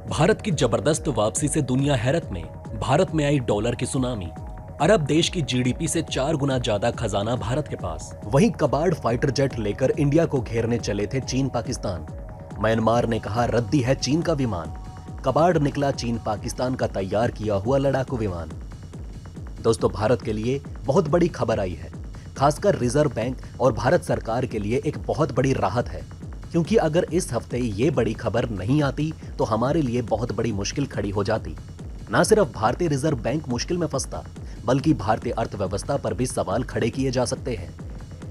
भारत की जबरदस्त वापसी से दुनिया हैरत में। भारत में आई डॉलर की सुनामी। अरब देश की जीडीपी से 4 गुना ज्यादा खजाना भारत के पास। वहीं कबाड़ फाइटर जेट लेकर इंडिया को घेरने चले थे चीन पाकिस्तान। म्यांमार ने कहा रद्दी है चीन का विमान। कबाड़ निकला चीन पाकिस्तान का तैयार किया हुआ लड़ाकू विमान। दोस्तों, भारत के लिए बहुत बड़ी खबर आई है। खासकर रिजर्व बैंक और भारत सरकार के लिए एक बहुत बड़ी राहत है, क्योंकि अगर इस हफ्ते ये बड़ी खबर नहीं आती तो हमारे लिए बहुत बड़ी मुश्किल खड़ी हो जाती। न सिर्फ भारतीय रिजर्व बैंक मुश्किल में फंसता, बल्कि भारतीय अर्थव्यवस्था पर भी सवाल खड़े किए जा सकते हैं।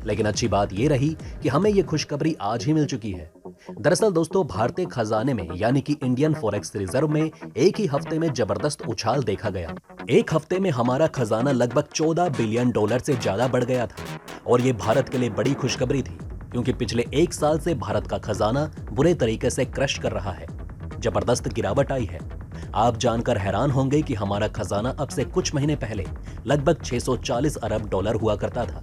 लेकिन अच्छी बात यह रही कि हमें यह खुशखबरी आज ही मिल चुकी है। दरअसल दोस्तों, भारतीय खजाने में यानी कि इंडियन फॉरेक्स रिजर्व में एक ही हफ्ते में जबरदस्त उछाल देखा गया। एक हफ्ते में हमारा खजाना लगभग 14 बिलियन डॉलर से ज्यादा बढ़ गया था। और ये भारत के लिए बड़ी खुशखबरी थी, क्योंकि पिछले एक साल से भारत का खजाना बुरे तरीके से क्रश कर रहा है। जबरदस्त गिरावट आई है। आप जानकर हैरान होंगे कि हमारा खजाना अब से कुछ महीने पहले लगभग 640 अरब डॉलर हुआ करता था,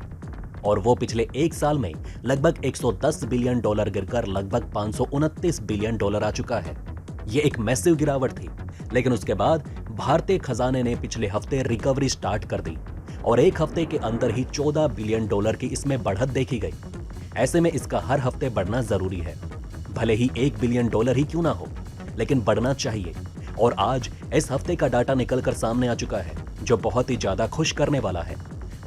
और वो पिछले एक साल में लगभग 110 बिलियन डॉलर गिरकर लगभग 529 बिलियन डॉलर आ चुका है। ये एक मैसिव गिरावट थी, लेकिन उसके बाद भारतीय खजाने ने पिछले हफ्ते रिकवरी स्टार्ट कर दी और एक हफ्ते के अंदर ही 14 बिलियन डॉलर की इसमें बढ़त देखी गई। ऐसे में इसका हर हफ्ते बढ़ना जरूरी है, भले ही 1 बिलियन डॉलर ही क्यों ना हो, लेकिन बढ़ना चाहिए। और आज इस हफ्ते का डाटा निकलकर सामने आ चुका है, जो बहुत ही ज्यादा खुश करने वाला है।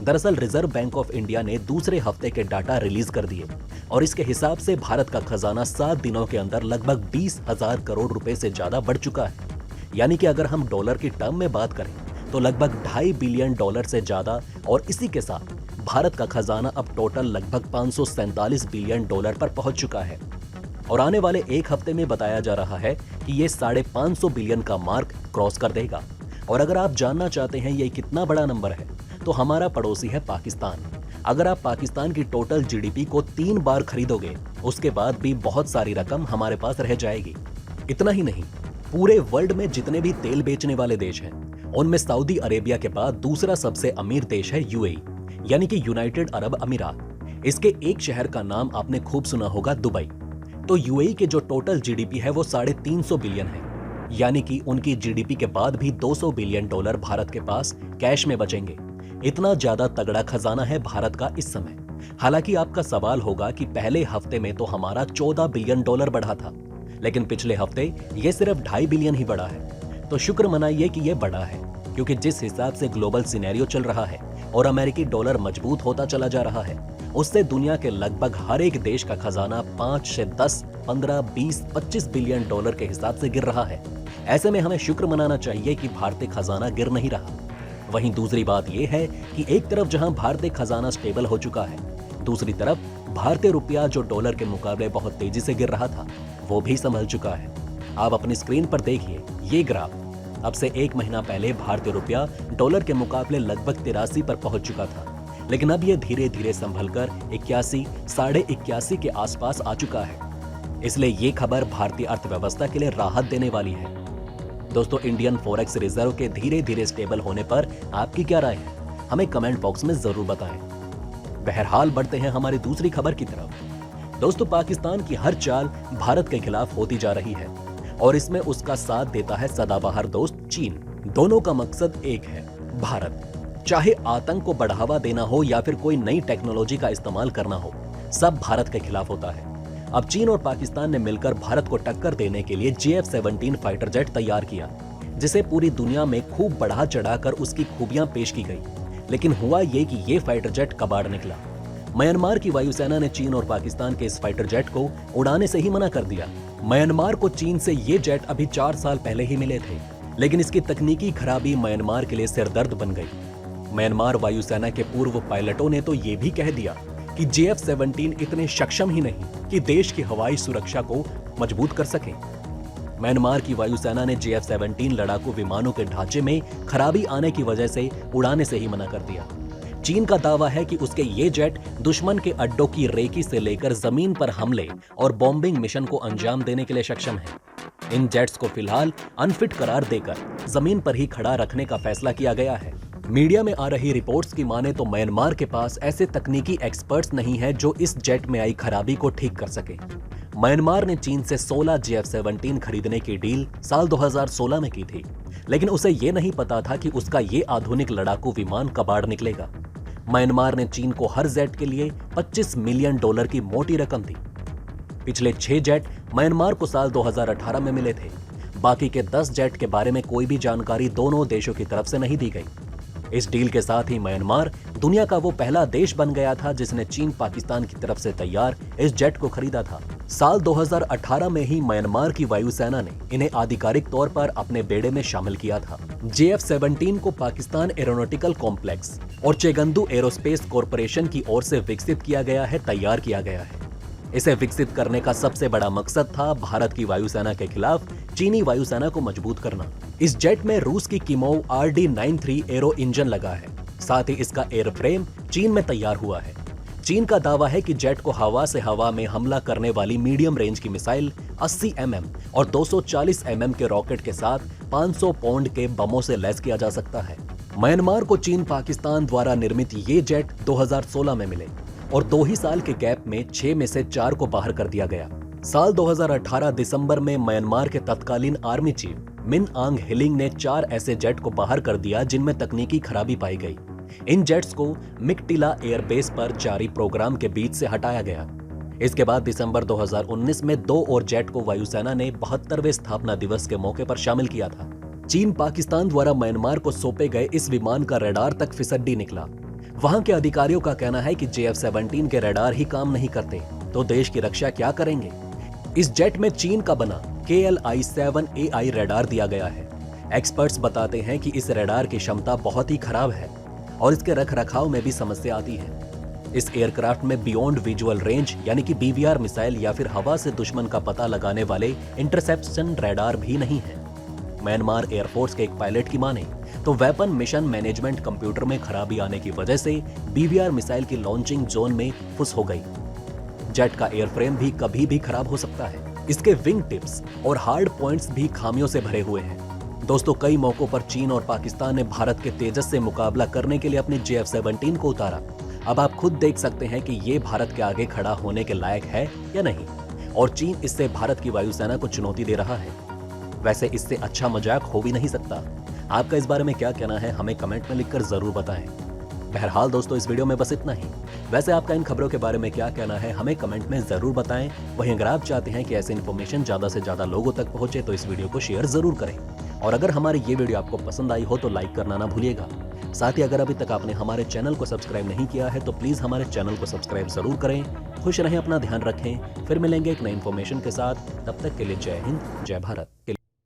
दरअसल रिजर्व बैंक ऑफ इंडिया ने दूसरे हफ्ते के डाटा रिलीज कर दिए और इसके हिसाब से भारत का खजाना 7 दिनों के अंदर लगभग 20,000 करोड़ रुपए से ज्यादा बढ़ चुका है। यानी कि अगर हम डॉलर की टर्म में बात करें तो लगभग 2.5 बिलियन डॉलर से ज्यादा, और इसी के साथ भारत का खजाना अब टोटल लगभग 547 बिलियन डॉलर पर पहुंच चुका है। और आने वाले एक हफ्ते में बताया जा रहा है कि ये 550 बिलियन का मार्क क्रॉस कर देगा। और अगर आप जानना चाहते हैं ये कितना बड़ा नंबर है, तो हमारा पड़ोसी है पाकिस्तान। अगर आप पाकिस्तान की टोटल जीडीपी को 3 बार खरीदोगे, उसके बाद भी बहुत सारी रकम हमारे पास रह जाएगी। इतना ही नहीं, पूरे वर्ल्ड में जितने भी तेल बेचने वाले देश हैं, उनमें सऊदी अरेबिया के बाद दूसरा सबसे अमीर देश है यूएई, यानी कि यूनाइटेड अरब अमीरात। इसके एक शहर का नाम आपने खूब सुना होगा, दुबई। तो यूएई के जो टोटल जीडीपी है वो 350 बिलियन है, यानी कि उनकी जीडीपी के बाद भी 200 बिलियन डॉलर भारत के पास कैश में बचेंगे। इतना ज्यादा तगड़ा खजाना है भारत का इस समय। हालांकि आपका सवाल होगा कि पहले हफ्ते में तो हमारा 14 बिलियन डॉलर बढ़ा था, लेकिन पिछले हफ्ते ये सिर्फ 2.5 बिलियन ही बढ़ा है। तो शुक्र मनाइए कि ये बढ़ा है, क्योंकि जिस हिसाब से ग्लोबल सिनेरियो चल रहा है और अमेरिकी डॉलर मजबूत होता चला जा रहा है, उससे दुनिया के लगभग हर एक देश का खजाना 5 से 10, 15, 20, 25 बिलियन डॉलर के हिसाब से गिर रहा है। ऐसे में हमें शुक्र मनाना चाहिए कि भारतीय खजाना गिर नहीं रहा। वहीं दूसरी बात यह है कि एक तरफ जहां भारतीय खजाना स्टेबल हो चुका है, दूसरी तरफ भारतीय रुपया जो डॉलर के मुकाबले बहुत तेजी से गिर रहा था, वो भी संभल चुका है। आप अपनी स्क्रीन पर देखिए ये ग्राफ। अब से एक महीना पहले भारतीय रुपया डॉलर के मुकाबले लगभग 83 पर पहुंच चुका था, लेकिन अब ये धीरे धीरे संभलकर 81, 81.5 के आसपास आ चुका है। इसलिए ये खबर भारतीय अर्थव्यवस्था के लिए राहत देने वाली है। दोस्तों, इंडियन फॉरेक्स रिजर्व के धीरे धीरे स्टेबल होने पर आपकी क्या राय है, हमें कमेंट बॉक्स में जरूर बताएं। बहरहाल बढ़ते हैं हमारी दूसरी खबर की तरफ। दोस्तों, पाकिस्तान की हर चाल भारत के खिलाफ होती जा रही है, और इसमें उसका साथ देता है सदाबहार दोस्त चीन। दोनों का मकसद एक है, भारत। चाहे आतंक को बढ़ावा देना हो या फिर कोई नई टेक्नोलॉजी का इस्तेमाल करना हो, सब भारत के खिलाफ होता है। अब चीन और पाकिस्तान ने मिलकर भारत को टक्कर देने के लिए JF-17 फाइटर जेट तैयार किया, जिसे पूरी दुनिया में खूब बढ़ा चढ़ाकर उसकी खूबियां पेश की गई। लेकिन हुआ ये कि ये फाइटर जेट कबाड़ निकला। म्यांमार की वायुसेना ने चीन और पाकिस्तान के इस फाइटर जेट को उड़ाने से ही मना कर दिया। म्यांमार को चीन से ये जेट अभी 4 साल पहले ही मिले थे, लेकिन इसकी तकनीकी खराबी म्यांमार के लिए सिरदर्द बन गई। म्यांमार वायुसेना के पूर्व पायलटों ने तो ये भी कह दिया कि JF-17 इतने सक्षम ही नहीं कि देश की हवाई सुरक्षा को मजबूत कर सके। म्यांमार की वायुसेना ने JF-17 लड़ाकू विमानों के ढांचे में खराबी आने की वजह से उड़ाने से ही मना कर दिया। चीन का दावा है कि उसके ये जेट दुश्मन के अड्डों की रेकी से लेकर जमीन पर हमले और बॉम्बिंग मिशन को अंजाम देने के लिए सक्षम है। इन जेट्स को फिलहाल अनफिट करार देकर जमीन पर ही खड़ा रखने का फैसला किया गया है। मीडिया में आ रही रिपोर्ट्स की माने तो म्यांमार के पास ऐसे तकनीकी एक्सपर्ट्स नहीं है जो इस जेट में आई खराबी को ठीक कर सके। म्यांमार ने चीन से 16 JF-17 खरीदने की डील साल 2016 में की थी, लेकिन उसे ये नहीं पता था कि उसका ये आधुनिक लड़ाकू विमान कबाड़ निकलेगा। म्यांमार ने चीन को हर जेट के लिए $25 मिलियन की मोटी रकम दी। पिछले 6 जेट म्यांमार को साल 2018 में मिले थे। बाकी के 10 जेट के बारे में कोई भी जानकारी दोनों देशों की तरफ से नहीं दी गई। इस डील के साथ ही म्यांमार दुनिया का वो पहला देश बन गया था जिसने चीन पाकिस्तान की तरफ से तैयार इस जेट को खरीदा था। साल 2018 में ही म्यांमार की वायुसेना ने इन्हें आधिकारिक तौर पर अपने बेड़े में शामिल किया था। JF-17 को पाकिस्तान एरोनॉटिकल कॉम्प्लेक्स और चेगंदू एरोस्पेस कॉरपोरेशन की ओर से विकसित किया गया है, तैयार किया गया है। इसे विकसित करने का सबसे बड़ा मकसद था भारत की वायुसेना के खिलाफ चीनी वायुसेना को मजबूत करना। इस जेट में रूस की किमोव RD-93 एरो इंजन लगा है। साथ ही इसका एयरफ्रेम चीन में तैयार हुआ है। चीन का दावा है कि जेट को हवा से हवा में हमला करने वाली मीडियम रेंज की मिसाइल 80 mm और 240 mm के रॉकेट के साथ 500 पाउंड के बमों से लैस किया जा सकता है। म्यांमार को चीन पाकिस्तान द्वारा निर्मित ये जेट 2016 में मिले और 2 ही साल के गैप में 6 में से 4 को बाहर कर दिया गया। साल 2018 दिसंबर में म्यांमार के तत्कालीन आर्मी चीफ मिन आंग ह्लिंग ने 4 ऐसे जेट को बाहर कर दिया जिनमें तकनीकी खराबी पाई गई। इन जेट्स को मिकटिला एयरबेस पर जारी प्रोग्राम के बीच से हटाया गया। इसके बाद दिसंबर 2019 में 2 और जेट को वायुसेना ने 72वें स्थापना दिवस के मौके पर शामिल किया था। चीन पाकिस्तान द्वारा म्यांमार को सौंपे गए इस विमान का रडार तक फिसड्डी निकला। वहां के अधिकारियों का कहना है कि JF-17 के रडार ही काम नहीं करते तो देश की रक्षा क्या करेंगे। इस जेट में चीन का बना KLI-7AI रडार दिया गया है। एक्सपर्ट्स बताते हैं कि इस रडार की क्षमता बहुत ही खराब है और इसके रखरखाव में भी समस्या आती है। इस एयरक्राफ्ट में बियॉन्ड विजुअल रेंज यानी कि BVR मिसाइल या फिर हवा से दुश्मन का पता लगाने वाले इंटरसेप्शन रडार भी नहीं है। म्यांमार एयरफोर्स के एक पायलट की माने तो वेपन मिशन मैनेजमेंट कंप्यूटर में खराबी आने की वजह से BVR मिसाइल की लॉन्चिंग जोन में फुस हो गई। जेट का एयरफ्रेम भी कभी भी खराब हो सकता है। इसके विंग टिप्स और हार्ड पॉइंट्स भी खामियों से भरे हुए हैं। दोस्तों, कई मौकों पर चीन और पाकिस्तान ने भारत के तेजस से मुकाबला करने के लिए अपने JF-17 को उतारा। अब आप खुद देख सकते हैं कि ये भारत के आगे खड़ा होने के लायक है या नहीं, और चीन इससे भारत की वायुसेना को चुनौती दे रहा है। वैसे इससे अच्छा मजाक हो भी नहीं सकता। आपका इस बारे में क्या कहना है, हमें कमेंट में लिखकर जरूर बताएं। बहरहाल दोस्तों, इस वीडियो में बस इतना ही। वैसे आपका इन खबरों के बारे में क्या कहना है, हमें कमेंट में जरूर बताएं। वहीं अगर आप चाहते हैं कि ऐसी इन्फॉर्मेशन ज्यादा से ज्यादा लोगों तक पहुंचे तो इस वीडियो को शेयर जरूर करें। और अगर हमारी ये वीडियो आपको पसंद आई हो तो लाइक करना ना भूलिएगा। साथ ही अगर अभी तक आपने हमारे चैनल को सब्सक्राइब नहीं किया है तो प्लीज हमारे चैनल को सब्सक्राइब जरूर करें। खुश रहें, अपना ध्यान रखें। फिर मिलेंगे एक नई इन्फॉर्मेशन के साथ। तब तक के लिए जय हिंद, जय भारत।